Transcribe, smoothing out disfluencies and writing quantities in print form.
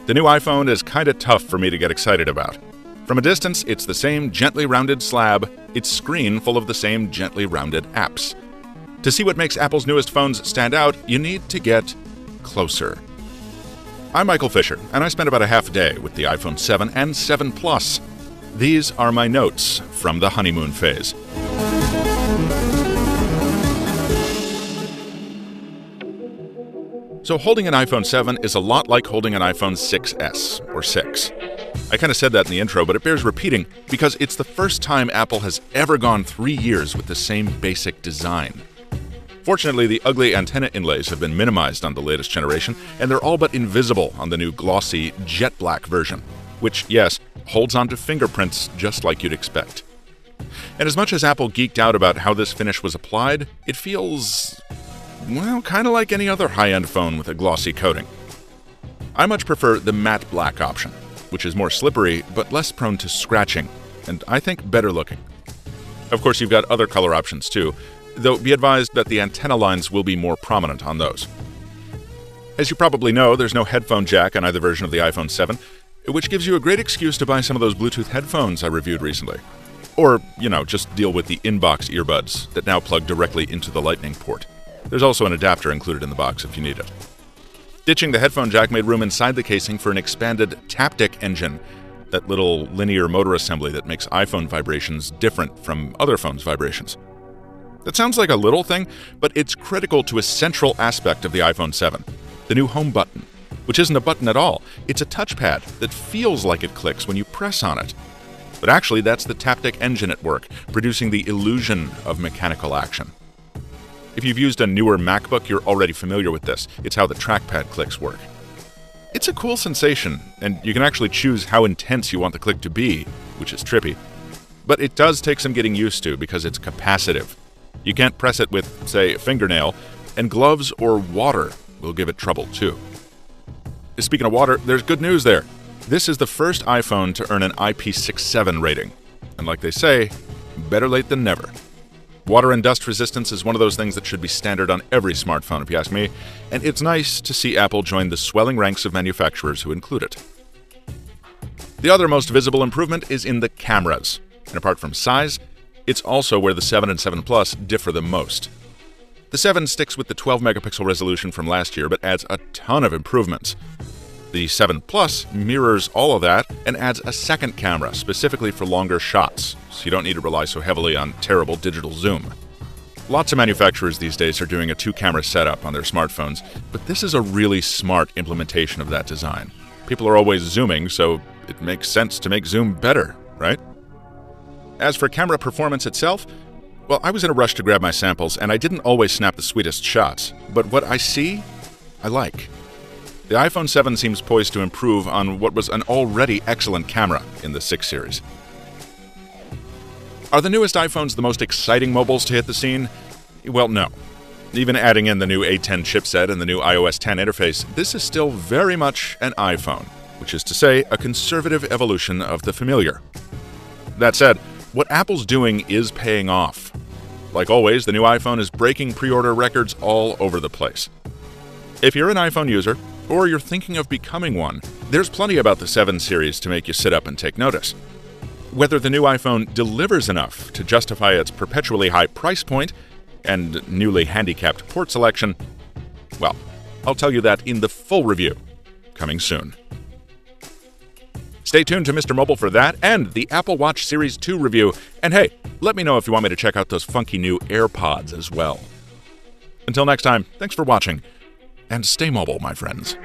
The new iPhone is kinda tough for me to get excited about. From a distance, it's the same gently rounded slab, its screen full of the same gently rounded apps. To see what makes Apple's newest phones stand out, you need to get closer. I'm Michael Fisher, and I spent about a half day with the iPhone 7 and 7 Plus. These are my notes from the honeymoon phase. So holding an iPhone 7 is a lot like holding an iPhone 6S or 6. I kind of said that in the intro, but it bears repeating because it's the first time Apple has ever gone 3 years with the same basic design. Fortunately, the ugly antenna inlays have been minimized on the latest generation, and they're all but invisible on the new glossy jet black version, which, yes, holds onto fingerprints just like you'd expect. And as much as Apple geeked out about how this finish was applied, it feels, well, kind of like any other high-end phone with a glossy coating. I much prefer the matte black option, which is more slippery but less prone to scratching, and I think better looking. Of course, you've got other color options too, though be advised that the antenna lines will be more prominent on those. As you probably know, there's no headphone jack on either version of the iPhone 7, which gives you a great excuse to buy some of those Bluetooth headphones I reviewed recently. Or, just deal with the inbox earbuds that now plug directly into the Lightning port. There's also an adapter included in the box if you need it. Ditching the headphone jack made room inside the casing for an expanded Taptic engine, that little linear motor assembly that makes iPhone vibrations different from other phones' vibrations. That sounds like a little thing, but it's critical to a central aspect of the iPhone 7, the new home button, which isn't a button at all. It's a touchpad that feels like it clicks when you press on it. But actually, that's the Taptic engine at work, producing the illusion of mechanical action. If you've used a newer MacBook, you're already familiar with this. It's how the trackpad clicks work. It's a cool sensation, and you can actually choose how intense you want the click to be, which is trippy. But it does take some getting used to because it's capacitive. You can't press it with, say, a fingernail, and gloves or water will give it trouble too. Speaking of water, there's good news there. This is the first iPhone to earn an IP67 rating. And like they say, better late than never. Water and dust resistance is one of those things that should be standard on every smartphone, if you ask me, and it's nice to see Apple join the swelling ranks of manufacturers who include it. The other most visible improvement is in the cameras, and apart from size, it's also where the 7 and 7 Plus differ the most. The 7 sticks with the 12-megapixel resolution from last year, but adds a ton of improvements. The 7 Plus mirrors all of that and adds a second camera specifically for longer shots, so you don't need to rely so heavily on terrible digital zoom. Lots of manufacturers these days are doing a 2-camera setup on their smartphones, but this is a really smart implementation of that design. People are always zooming, so it makes sense to make zoom better, right? As for camera performance itself, well, I was in a rush to grab my samples, and I didn't always snap the sweetest shots, but what I see, I like. The iPhone 7 seems poised to improve on what was an already excellent camera in the 6 series. Are the newest iPhones the most exciting mobiles to hit the scene? Well, no. Even adding in the new A10 chipset and the new iOS 10 interface, this is still very much an iPhone, which is to say, a conservative evolution of the familiar. That said, what Apple's doing is paying off. Like always, the new iPhone is breaking pre-order records all over the place. If you're an iPhone user, or you're thinking of becoming one, there's plenty about the 7 series to make you sit up and take notice. Whether the new iPhone delivers enough to justify its perpetually high price point and newly handicapped port selection, well, I'll tell you that in the full review, coming soon. Stay tuned to Mr. Mobile for that and the Apple Watch Series 2 review. And hey, let me know if you want me to check out those funky new AirPods as well. Until next time, thanks for watching, and stay mobile, my friends.